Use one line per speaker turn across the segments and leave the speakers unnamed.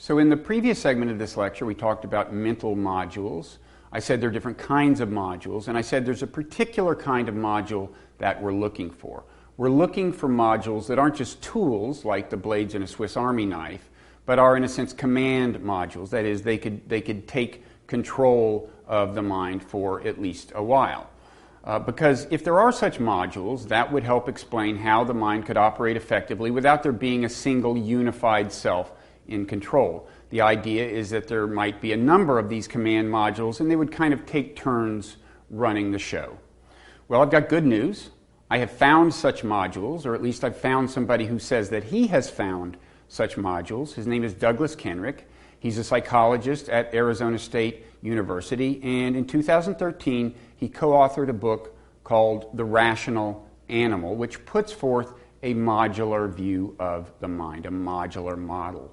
So in the previous segment of this lecture, we talked about mental modules. I said there are different kinds of modules, and I said there's a particular kind of module that we're looking for. We're looking for modules that aren't just tools like the blades in a Swiss Army knife, but are in a sense command modules. That is, they could take control of the mind for at least a while. Because if there are such modules, that would help explain how the mind could operate effectively without there being a single unified self in control. The idea is that there might be a number of these command modules and they would kind of take turns running the show. Well, I've got good news. I have found such modules, or at least I've found somebody who says that he has found such modules. His name is Douglas Kenrick. He's a psychologist at Arizona State University, and in 2013 he co-authored a book called The Rational Animal, which puts forth a modular view of the mind, a modular model.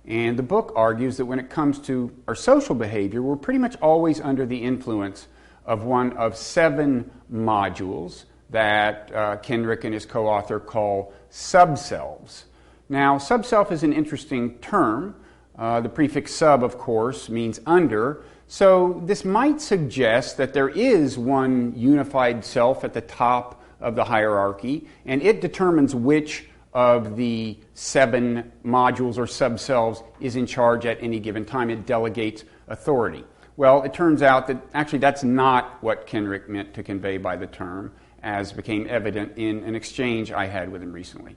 And the book argues that when it comes to our social behavior, we're pretty much always under the influence of one of 7 modules that Kenrick and his co-author call subselves. Now, subself is an interesting term. The prefix sub, of course, means under. So this might suggest that there is one unified self at the top of the hierarchy, and it determines which of the 7 modules or subselves is in charge at any given time. It delegates authority. Well, it turns out that actually that's not what Kenrick meant to convey by the term, as became evident in an exchange I had with him recently.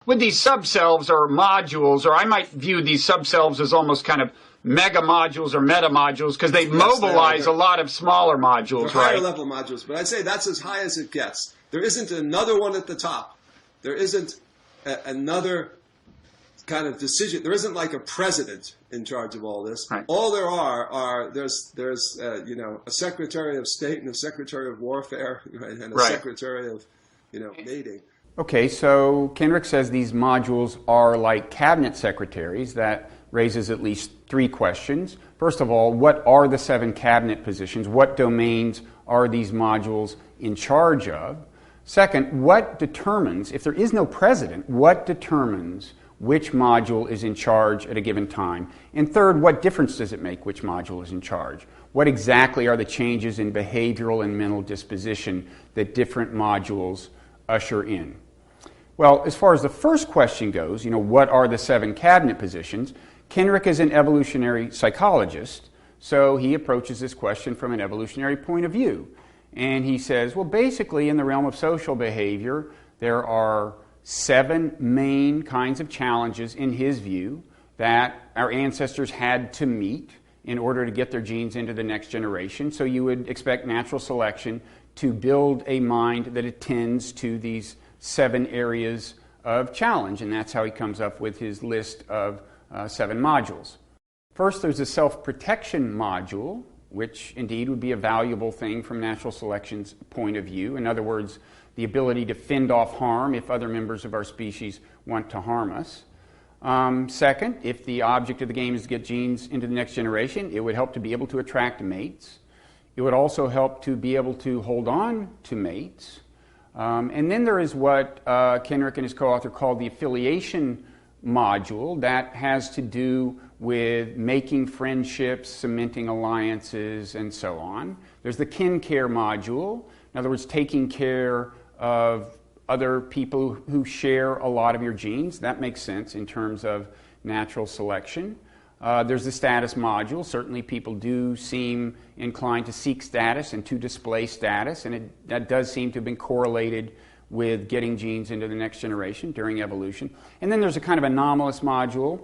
With these subselves or modules, or I might view these subselves as almost kind of mega modules or meta modules, because they mobilize a lot of smaller modules,
they're higher
right?
level modules, but I'd say that's as high as it gets. There isn't another one at the top. There isn't another kind of decision. There isn't like a president in charge of all this.
Right.
All there are there's a secretary of state and a secretary of warfare, right, and a secretary of mating.
Okay, so Kenrick says these modules are like cabinet secretaries. That raises at least 3 questions. First of all, what are the 7 cabinet positions? What domains are these modules in charge of? Second, what determines, if there is no president, what determines which module is in charge at a given time? And third, what difference does it make which module is in charge? What exactly are the changes in behavioral and mental disposition that different modules usher in? Well, as far as the first question goes, what are the 7 cabinet positions? Kenrick is an evolutionary psychologist, so he approaches this question from an evolutionary point of view. And he says, well, basically in the realm of social behavior, there are 7 main kinds of challenges in his view that our ancestors had to meet in order to get their genes into the next generation. So you would expect natural selection to build a mind that attends to these 7 areas of challenge, and that's how he comes up with his list of 7 modules. First, there's a self-protection module, which indeed would be a valuable thing from natural selection's point of view. In other words, the ability to fend off harm if other members of our species want to harm us. Second, if the object of the game is to get genes into the next generation, it would help to be able to attract mates. It would also help to be able to hold on to mates. And then there is what Kenrick and his co-author call the affiliation module. That has to do with making friendships, cementing alliances, and so on. There's the kin care module. In other words, taking care of other people who share a lot of your genes. That makes sense in terms of natural selection. There's the status module. Certainly people do seem inclined to seek status and to display status, and that does seem to have been correlated with getting genes into the next generation during evolution. And then there's a kind of anomalous module,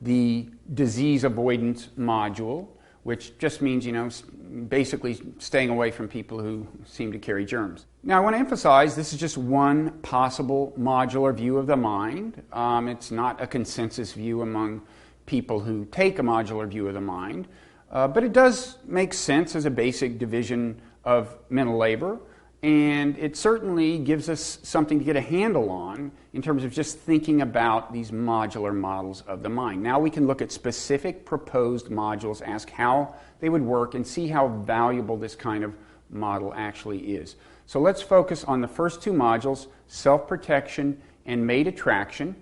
the disease avoidance module, which just means, basically staying away from people who seem to carry germs. Now, I want to emphasize this is just one possible modular view of the mind. It's not a consensus view among people who take a modular view of the mind, but it does make sense as a basic division of mental labor. And it certainly gives us something to get a handle on in terms of just thinking about these modular models of the mind. Now we can look at specific proposed modules, ask how they would work, and see how valuable this kind of model actually is. So let's focus on the first 2 modules, self-protection and mate attraction.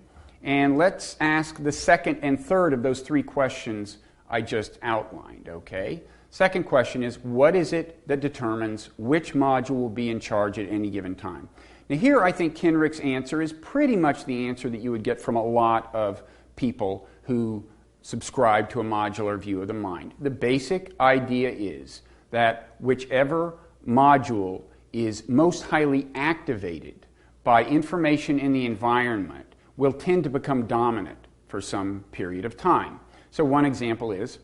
And let's ask the second and third of those three questions I just outlined, okay? Second question is, what is it that determines which module will be in charge at any given time? Now here I think Kenrick's answer is pretty much the answer that you would get from a lot of people who subscribe to a modular view of the mind. The basic idea is that whichever module is most highly activated by information in the environment will tend to become dominant for some period of time. So one example is,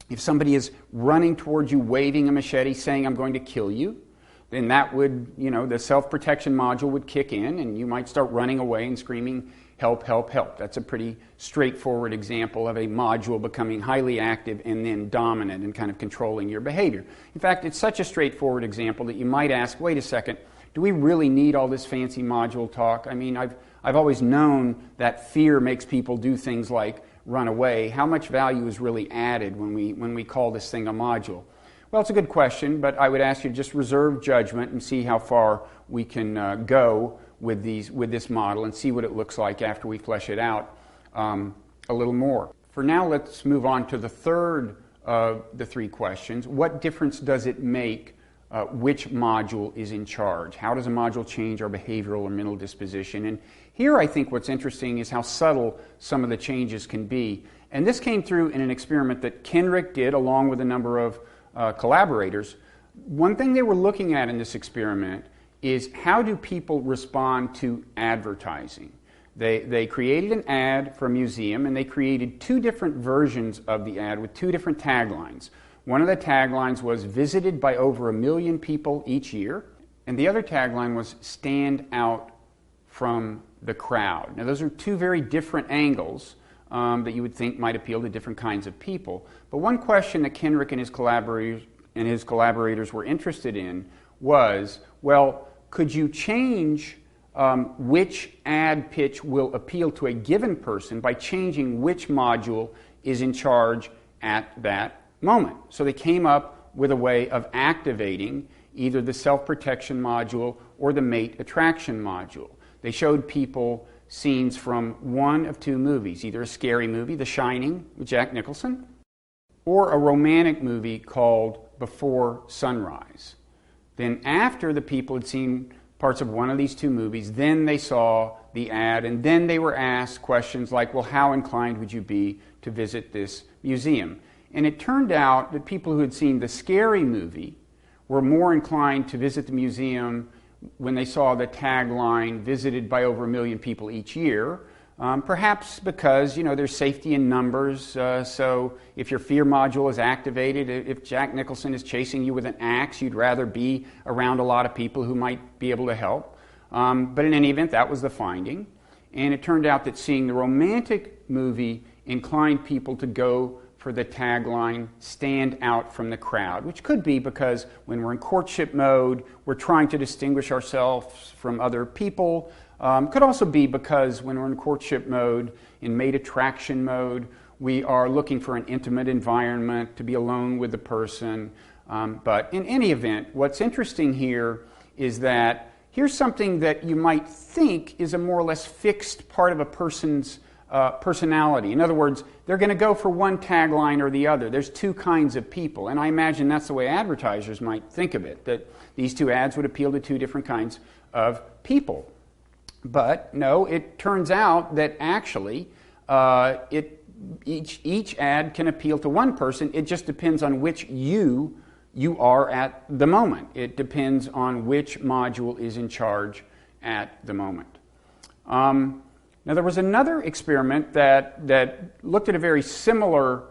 if somebody is running towards you waving a machete saying, "I'm going to kill you," then that would, the self-protection module would kick in and you might start running away and screaming, "Help, help, help." That's a pretty straightforward example of a module becoming highly active and then dominant and kind of controlling your behavior. In fact, it's such a straightforward example that you might ask, wait a second, do we really need all this fancy module talk? I mean, I've always known that fear makes people do things like run away. How much value is really added when we call this thing a module? Well, it's a good question, but I would ask you to just reserve judgment and see how far we can go with this model and see what it looks like after we flesh it out a little more. For now, let's move on to the third of the three questions. What difference does it make which module is in charge? How does a module change our behavioral or mental disposition? And here I think what's interesting is how subtle some of the changes can be. And this came through in an experiment that Kenrick did along with a number of collaborators. One thing they were looking at in this experiment is how do people respond to advertising. They created an ad for a museum and they created two different versions of the ad with two different taglines. One of the taglines was visited by over 1 million people each year, and the other tagline was stand out from the crowd. Now those are two very different angles that you would think might appeal to different kinds of people. But one question that Kenrick and his collaborators were interested in was, well, could you change which ad pitch will appeal to a given person by changing which module is in charge at that moment? So they came up with a way of activating either the self-protection module or the mate attraction module. They showed people scenes from one of two movies, either a scary movie, The Shining with Jack Nicholson, or a romantic movie called Before Sunrise. Then after the people had seen parts of one of these two movies, then they saw the ad, and then they were asked questions like, well, how inclined would you be to visit this museum? And it turned out that people who had seen the scary movie were more inclined to visit the museum when they saw the tagline, visited by over 1 million people each year, perhaps because, there's safety in numbers, so if your fear module is activated, if Jack Nicholson is chasing you with an axe, you'd rather be around a lot of people who might be able to help. But in any event, that was the finding. And it turned out that seeing the romantic movie inclined people to go for the tagline, stand out from the crowd, which could be because when we're in courtship mode, we're trying to distinguish ourselves from other people. Could also be because when we're in courtship mode, in mate attraction mode, we are looking for an intimate environment, to be alone with the person. But in any event, what's interesting here is that here's something that you might think is a more or less fixed part of a person's personality. In other words, they're going to go for one tagline or the other. There's two kinds of people, and I imagine that's the way advertisers might think of it, that these two ads would appeal to two different kinds of people. But no, it turns out that actually each ad can appeal to one person. It just depends on which you are at the moment. It depends on which module is in charge at the moment. Now, there was another experiment that looked at a very similar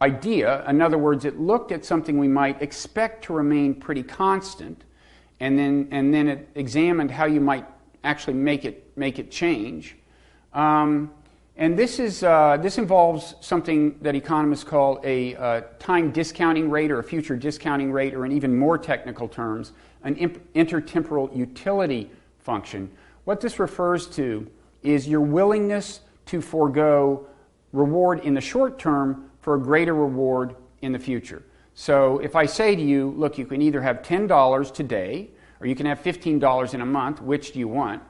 idea. In other words, it looked at something we might expect to remain pretty constant, and then it examined how you might actually make it change. And this involves something that economists call a time discounting rate or a future discounting rate, or in even more technical terms, an intertemporal utility function. What this refers to is your willingness to forego reward in the short term for a greater reward in the future. So if I say to you, look, you can either have $10 today or you can have $15 in a month, which do you want?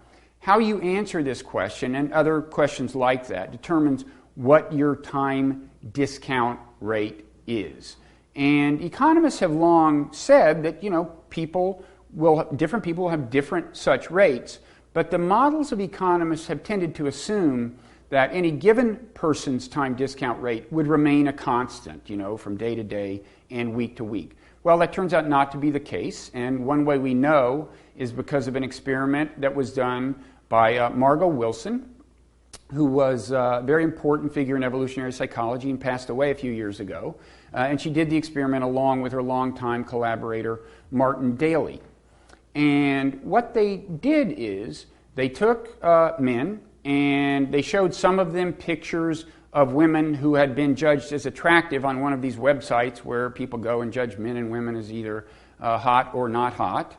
how you answer this question and other questions like that determines what your time discount rate is. And economists have long said that, different people will have different such rates, but the models of economists have tended to assume that any given person's time discount rate would remain a constant, from day to day and week to week. Well, that turns out not to be the case, and one way we know is because of an experiment that was done by Margot Wilson, who was a very important figure in evolutionary psychology and passed away a few years ago. And she did the experiment along with her longtime collaborator, Martin Daly. And what they did is they took men and they showed some of them pictures of women who had been judged as attractive on one of these websites where people go and judge men and women as either hot or not hot.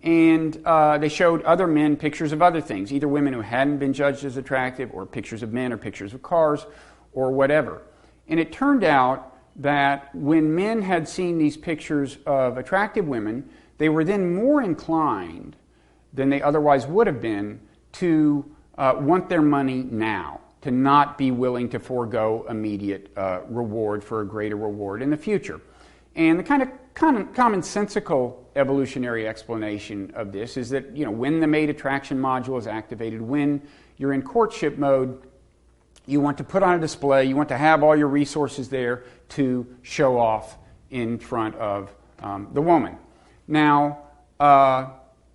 And they showed other men pictures of other things, either women who hadn't been judged as attractive, or pictures of men, or pictures of cars, or whatever. And it turned out that when men had seen these pictures of attractive women, they were then more inclined than they otherwise would have been to want their money now, to not be willing to forego immediate reward for a greater reward in the future. And the kind of commonsensical evolutionary explanation of this is that, when the mate attraction module is activated, when you're in courtship mode, you want to put on a display, you want to have all your resources there to show off in front of the woman. Now,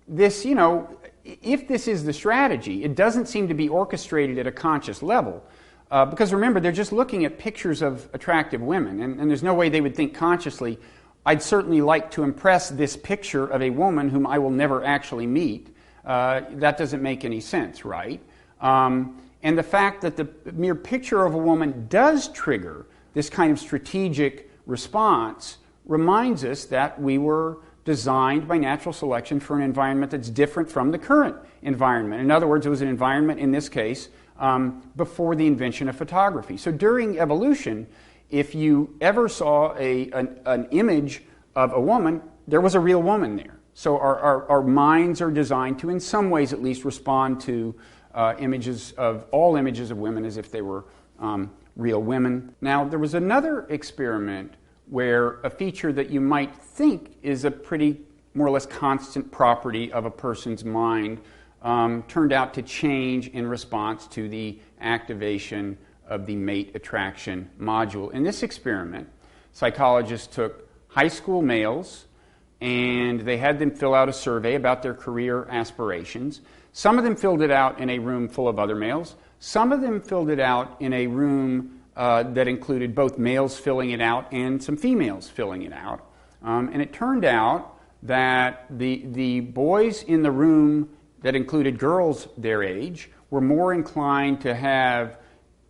this, if this is the strategy, it doesn't seem to be orchestrated at a conscious level. Because remember, they're just looking at pictures of attractive women, and there's no way they would think consciously, I'd certainly like to impress this picture of a woman whom I will never actually meet. That doesn't make any sense, right? And the fact that the mere picture of a woman does trigger this kind of strategic response reminds us that we were designed by natural selection for an environment that's different from the current environment. In other words, it was an environment, in this case, before the invention of photography. So during evolution, if you ever saw an image of a woman, there was a real woman there. So our minds are designed to, in some ways at least, respond to all images of women as if they were real women. Now, there was another experiment where a feature that you might think is a pretty more or less constant property of a person's mind turned out to change in response to the activation of the mate attraction module. In this experiment, psychologists took high school males and they had them fill out a survey about their career aspirations. Some of them filled it out in a room full of other males. Some of them filled it out in a room that included both males filling it out and some females filling it out. And it turned out that the boys in the room that included girls their age were more inclined to have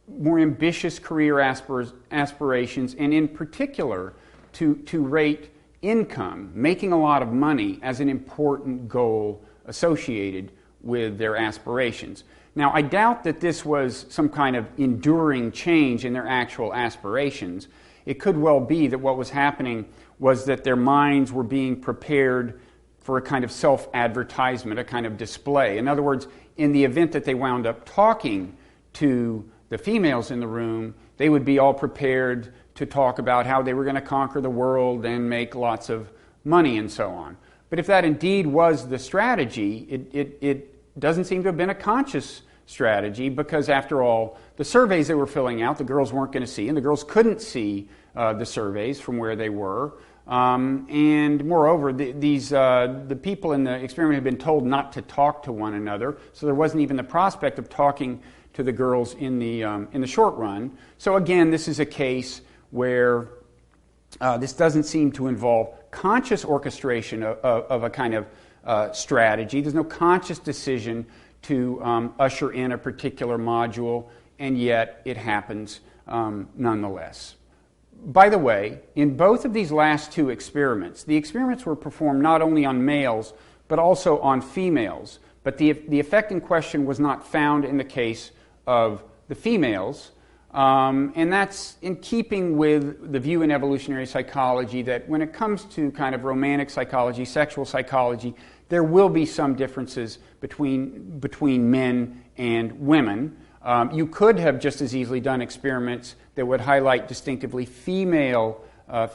more ambitious career aspirations, and in particular to rate income, making a lot of money, as an important goal associated with their aspirations. Now, I doubt that this was some kind of enduring change in their actual aspirations. It could well be that what was happening was that their minds were being prepared for a kind of self-advertisement, a kind of display. In other words, in the event that they wound up talking to the females in the room, they would be all prepared to talk about how they were going to conquer the world and make lots of money and so on. But if that indeed was the strategy, it doesn't seem to have been a conscious strategy, because after all, the surveys they were filling out, the girls weren't going to see, and the girls couldn't see the surveys from where they were. And moreover, the people in the experiment had been told not to talk to one another, so there wasn't even the prospect of talking to the girls in the short run. So again, this is a case where this doesn't seem to involve conscious orchestration of a kind of strategy. There's no conscious decision to usher in a particular module, and yet it happens nonetheless. By the way, in both of these last two experiments, the experiments were performed not only on males, but also on females. But the effect in question was not found in the case of the females. And that's in keeping with the view in evolutionary psychology that when it comes to kind of romantic psychology, sexual psychology, there will be some differences between men and women. You could have just as easily done experiments that would highlight distinctively female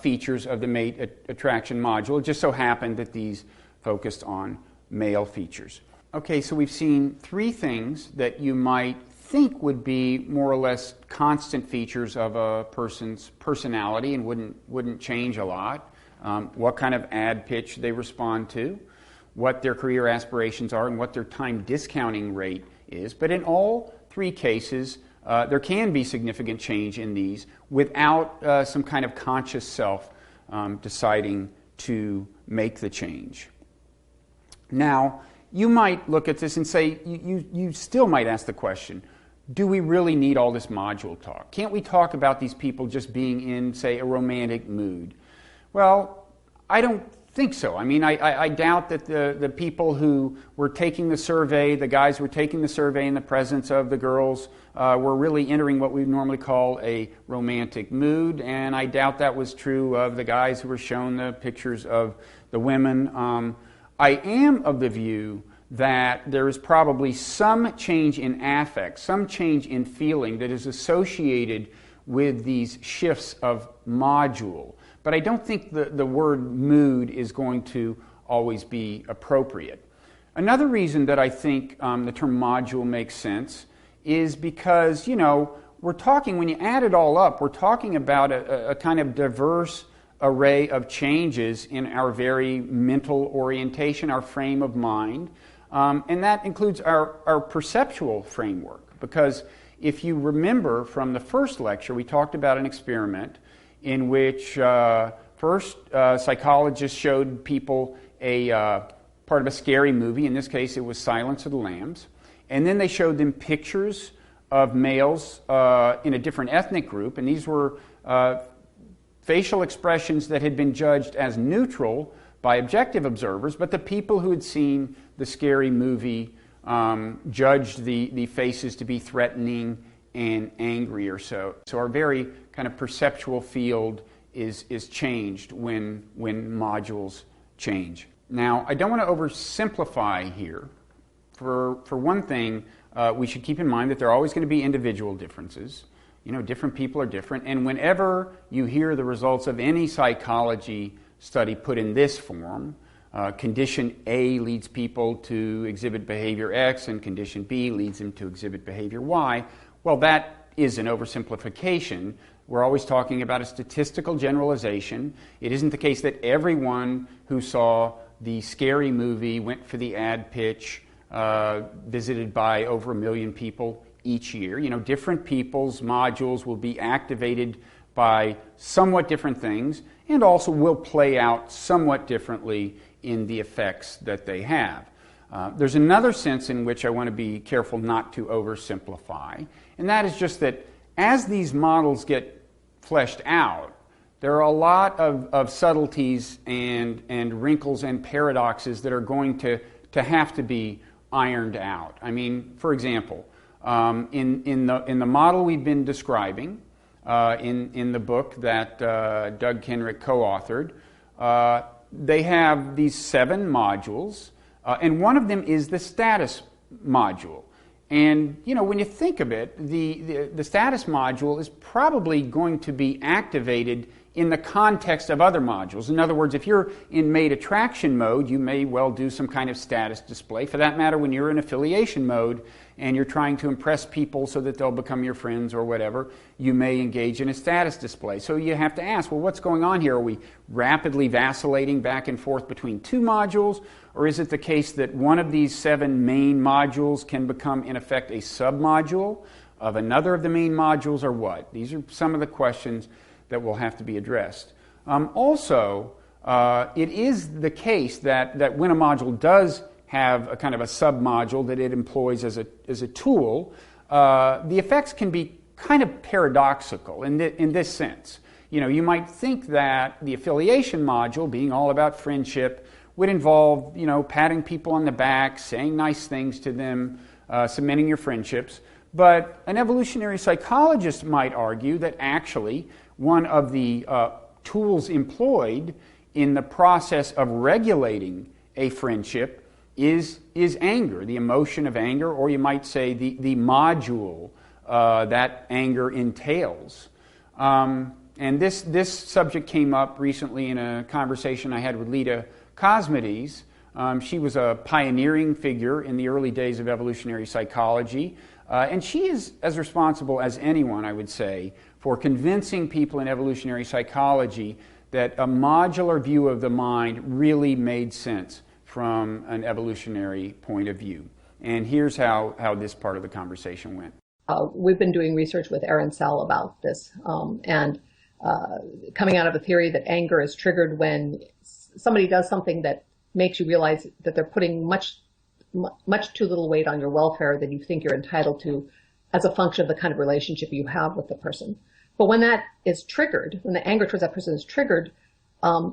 features of the mate attraction module. It just so happened that these focused on male features. Okay, so we've seen three things that you might think would be more or less constant features of a person's personality and wouldn't change a lot. What kind of ad pitch they respond to, what their career aspirations are, and what their time discounting rate is. But in all three cases, there can be significant change in these without some kind of conscious self deciding to make the change. Now, you might look at this and say, you still might ask the question, do we really need all this module talk? Can't we talk about these people just being in, say, a romantic mood? Well, I don't think so. I mean, I doubt that the people who were taking the survey, the guys who were taking the survey in the presence of the girls, were really entering what we normally call a romantic mood, and I doubt that was true of the guys who were shown the pictures of the women. I am of the view that there is probably some change in affect, some change in feeling that is associated with these shifts of module. But I don't think the word mood is going to always be appropriate. Another reason that I think the term module makes sense is because, we're talking, when you add it all up, we're talking about a kind of diverse array of changes in our very mental orientation, our frame of mind. And that includes our perceptual framework. Because if you remember from the first lecture, we talked about an experiment in which first psychologists showed people a part of a scary movie. In this case, it was Silence of the Lambs. And then they showed them pictures of males in a different ethnic group. And these were facial expressions that had been judged as neutral by objective observers, but the people who had seen the scary movie judged the faces to be threatening and angry or so. So our very kind of perceptual field is changed when modules change. Now, I don't want to oversimplify here. For one thing, we should keep in mind that there are always going to be individual differences. Different people are different, and whenever you hear the results of any psychology study put in this form, condition A leads people to exhibit behavior X and condition B leads them to exhibit behavior Y. Well, that is an oversimplification. We're always talking about a statistical generalization. It isn't the case that everyone who saw the scary movie went for the ad pitch, visited by over 1 million people each year. Different people's modules will be activated by somewhat different things and also will play out somewhat differently in the effects that they have. There's another sense in which I want to be careful not to oversimplify, and that is just that as these models get fleshed out, there are a lot of subtleties and wrinkles and paradoxes that are going to have to be ironed out. I mean, for example, in the model we've been describing, in the book that Doug Kenrick co-authored, they have these 7 modules, and one of them is the status module. And when you think of it, the status module is probably going to be activated in the context of other modules. In other words, if you're in mate attraction mode, you may well do some kind of status display. For that matter, when you're in affiliation mode and you're trying to impress people so that they'll become your friends or whatever, you may engage in a status display. So you have to ask, well, what's going on here? Are we rapidly vacillating back and forth between 2 modules? Or is it the case that one of these 7 main modules can become, in effect, a submodule of another of the main modules, or what? These are some of the questions that will have to be addressed. Also, it is the case that when a module does have a kind of a submodule that it employs as a tool, the effects can be kind of paradoxical in this sense. You might think that the affiliation module, being all about friendship, would involve patting people on the back, saying nice things to them, cementing your friendships. But an evolutionary psychologist might argue that actually one of the tools employed in the process of regulating a friendship is anger, the emotion of anger, or you might say the module that anger entails. And this subject came up recently in a conversation I had with Lita Cosmides. She was a pioneering figure in the early days of evolutionary psychology, and she is as responsible as anyone, I would say, for convincing people in evolutionary psychology that a modular view of the mind really made sense from an evolutionary point of view. And here's how this part of the conversation went.
We've been doing research with Aaron Sell about this, and coming out of a theory that anger is triggered when somebody does something that makes you realize that they're putting much too little weight on your welfare than you think you're entitled to as a function of the kind of relationship you have with the person. But when that is triggered, when the anger towards that person is triggered,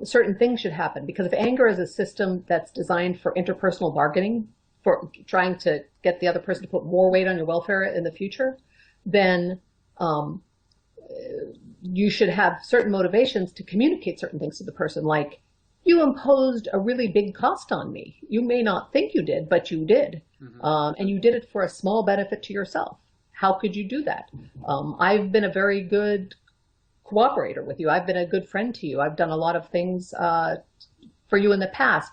certain things should happen. Because if anger is a system that's designed for interpersonal bargaining, for trying to get the other person to put more weight on your welfare in the future, then you should have certain motivations to communicate certain things to the person, like, you imposed a really big cost on me. You may not think you did, but you did. Mm-hmm. And you did it for a small benefit to yourself. How could you do that? I've been a very good cooperator with you. I've been a good friend to you. I've done a lot of things for you in the past,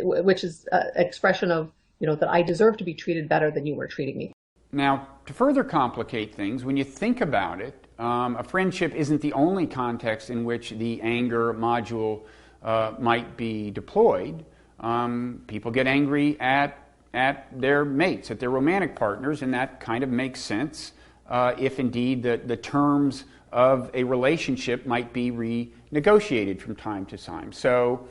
which is an expression of, that I deserve to be treated better than you were treating me.
Now, to further complicate things, when you think about it, a friendship isn't the only context in which the anger module might be deployed. People get angry at their mates, at their romantic partners, and that kind of makes sense if indeed the terms of a relationship might be renegotiated from time to time. So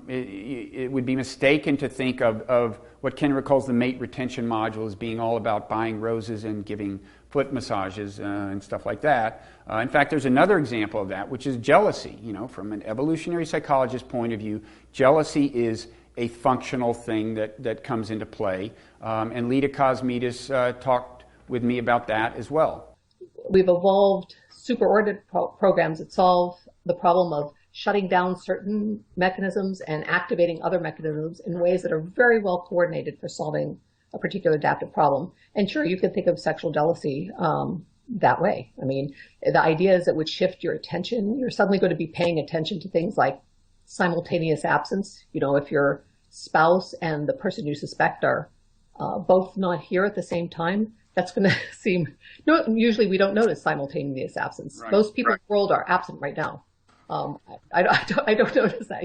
it would be mistaken to think of what Kenrick calls the mate retention module as being all about buying roses and giving foot massages and stuff like that. In fact, there's another example of that, which is jealousy. From an evolutionary psychologist's point of view, jealousy is a functional thing that comes into play. And Lita Cosmides talked with me about that as well.
We've evolved superordinate programs that solve the problem of shutting down certain mechanisms and activating other mechanisms in ways that are very well coordinated for solving a particular adaptive problem. And sure, you can think of sexual jealousy that way. I mean, the idea is it would shift your attention. You're suddenly going to be paying attention to things like simultaneous absence. If your spouse and the person you suspect are both not here at the same time, that's going to seem, usually we don't notice simultaneous absence. Right, most people in the world are absent right now. I don't notice that.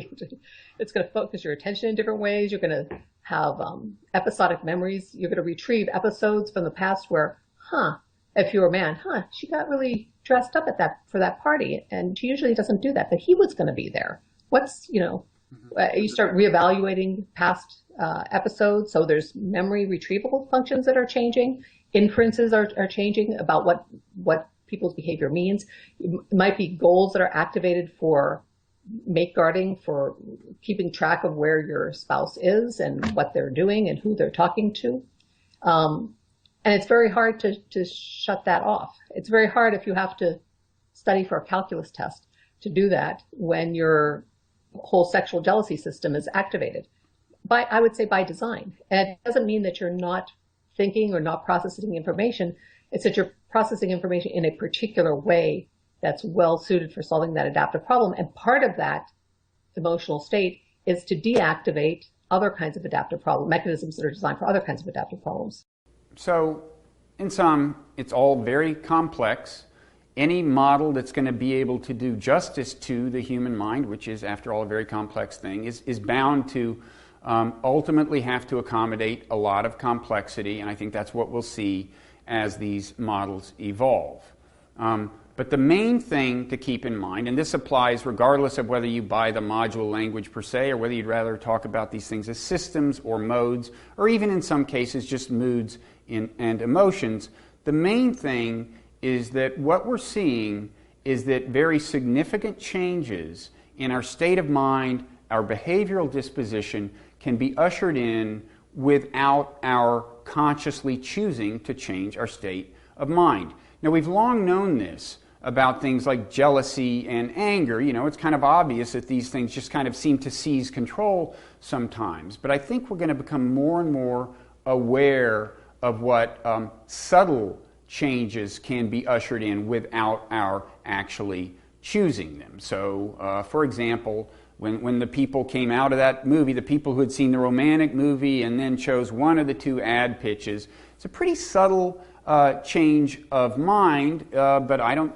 It's going to focus your attention in different ways. You're going to have episodic memories. You're going to retrieve episodes from the past where, if you're a man, she got really dressed up for that party, and she usually doesn't do that, but he was going to be there. You start reevaluating past episodes, so there's memory retrieval functions that are changing. Inferences are changing about what people's behavior means. It might be goals that are activated for mate guarding, for keeping track of where your spouse is and what they're doing and who they're talking to. And it's very hard to shut that off. It's very hard if you have to study for a calculus test to do that when your whole sexual jealousy system is activated. I would say by design. And it doesn't mean that you're not thinking or not processing information. It's that you're processing information in a particular way that's well suited for solving that adaptive problem. And part of that emotional state is to deactivate other kinds of adaptive problem mechanisms that are designed for other kinds of adaptive problems.
So, in sum, it's all very complex. Any model that's going to be able to do justice to the human mind, which is, after all, a very complex thing, is bound to ultimately have to accommodate a lot of complexity, and I think that's what we'll see as these models evolve. But the main thing to keep in mind, and this applies regardless of whether you buy the module language per se, or whether you'd rather talk about these things as systems or modes, or even in some cases just moods and emotions, the main thing is that what we're seeing is that very significant changes in our state of mind, our behavioral disposition, can be ushered in without our consciously choosing to change our state of mind. Now, we've long known this about things like jealousy and anger. You know, it's kind of obvious that these things just kind of seem to seize control sometimes. But I think we're going to become more and more aware of what subtle changes can be ushered in without our actually choosing them. So, for example, when the people came out of that movie, the people who had seen the romantic movie and then chose one of the two ad pitches, it's a pretty subtle change of mind, but I don't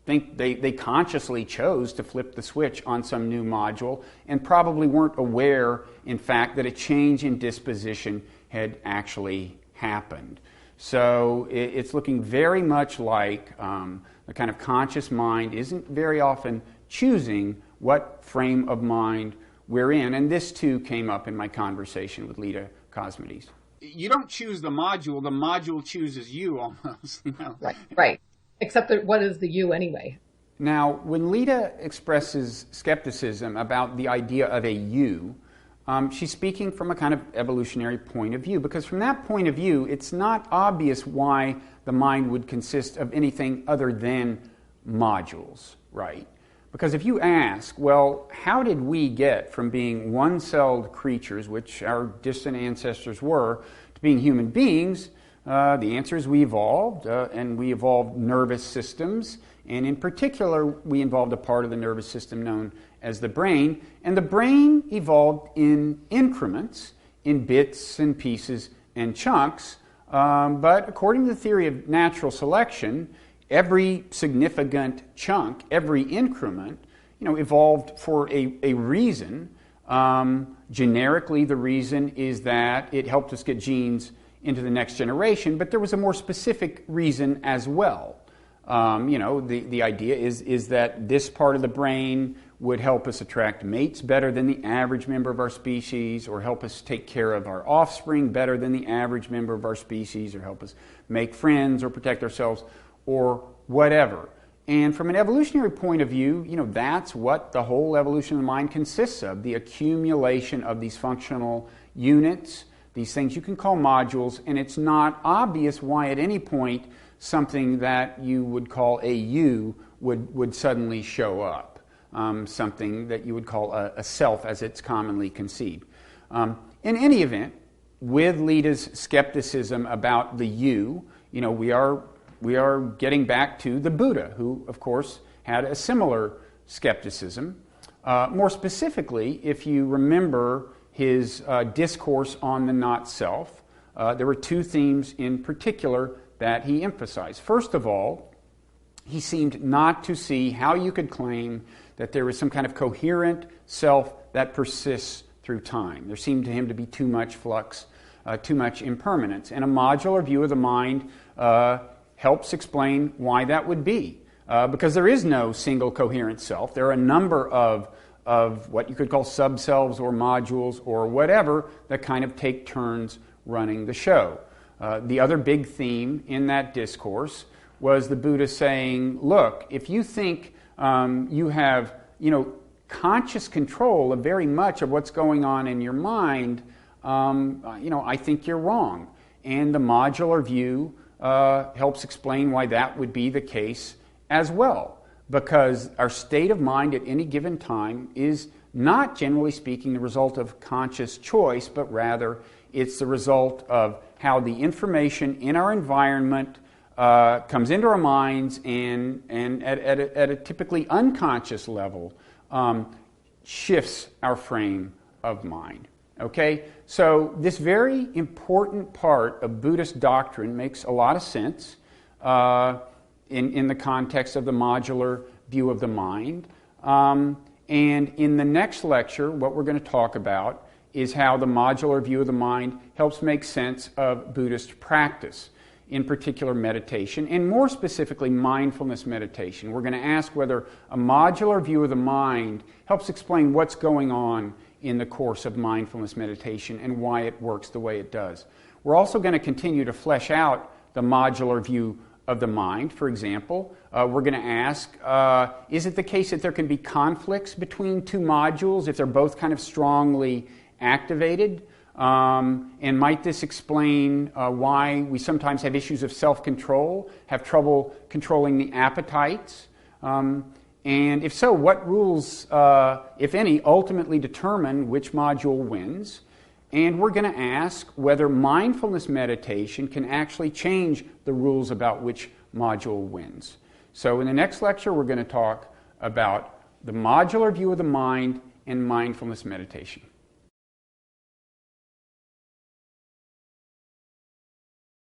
think they consciously chose to flip the switch on some new module and probably weren't aware, in fact, that a change in disposition had actually happened. So it's looking very much like the kind of conscious mind isn't very often choosing what frame of mind we're in. And this, too, came up in my conversation with Lita Cosmides. You don't choose the module chooses you almost. You know?
Right. Except that what is the you anyway?
Now, when Lita expresses skepticism about the idea of a you, she's speaking from a kind of evolutionary point of view, because from that point of view, it's not obvious why the mind would consist of anything other than modules, right? Because if you ask, well, how did we get from being one-celled creatures, which our distant ancestors were, to being human beings? The answer is we evolved, and we evolved nervous systems, and in particular, we involved a part of the nervous system known as the brain, and the brain evolved in increments, in bits and pieces and chunks, but according to the theory of natural selection, every significant chunk, every increment, evolved for a reason. Generically, the reason is that it helped us get genes into the next generation, but there was a more specific reason as well. The idea is that this part of the brain would help us attract mates better than the average member of our species, or help us take care of our offspring better than the average member of our species, or help us make friends or protect ourselves, or whatever. And from an evolutionary point of view, that's what the whole evolution of the mind consists of, the accumulation of these functional units, these things you can call modules, and it's not obvious why at any point something that you would call a you would suddenly show up, something that you would call a self as it's commonly conceived. In any event, with Lita's skepticism about the you, we are getting back to the Buddha, who, of course, had a similar skepticism. More specifically, if you remember his discourse on the not-self, there were two themes in particular that he emphasized. First of all, he seemed not to see how you could claim that there was some kind of coherent self that persists through time. There seemed to him to be too much flux, too much impermanence. And a modular view of the mind helps explain why that would be. Because there is no single coherent self. There are a number of what you could call subselves or modules or whatever that kind of take turns running the show. The other big theme in that discourse was the Buddha saying, look, if you think you have, conscious control of very much of what's going on in your mind, I think you're wrong. And the modular view helps explain why that would be the case as well. Because our state of mind at any given time is not, generally speaking, the result of conscious choice, but rather it's the result of how the information in our environment comes into our minds and at a typically unconscious level shifts our frame of mind. Okay? So this very important part of Buddhist doctrine makes a lot of sense in the context of the modular view of the mind. And in the next lecture, what we're going to talk about is how the modular view of the mind helps make sense of Buddhist practice, in particular meditation, and more specifically mindfulness meditation. We're going to ask whether a modular view of the mind helps explain what's going on in the course of mindfulness meditation and why it works the way it does. We're also going to continue to flesh out the modular view of the mind. For example, we're going to ask, is it the case that there can be conflicts between two modules if they're both kind of strongly activated? And might this explain why we sometimes have issues of self-control, have trouble controlling the appetites? And if so, what rules, if any, ultimately determine which module wins? And we're going to ask whether mindfulness meditation can actually change the rules about which module wins. So in the next lecture, we're going to talk about the modular view of the mind and mindfulness meditation.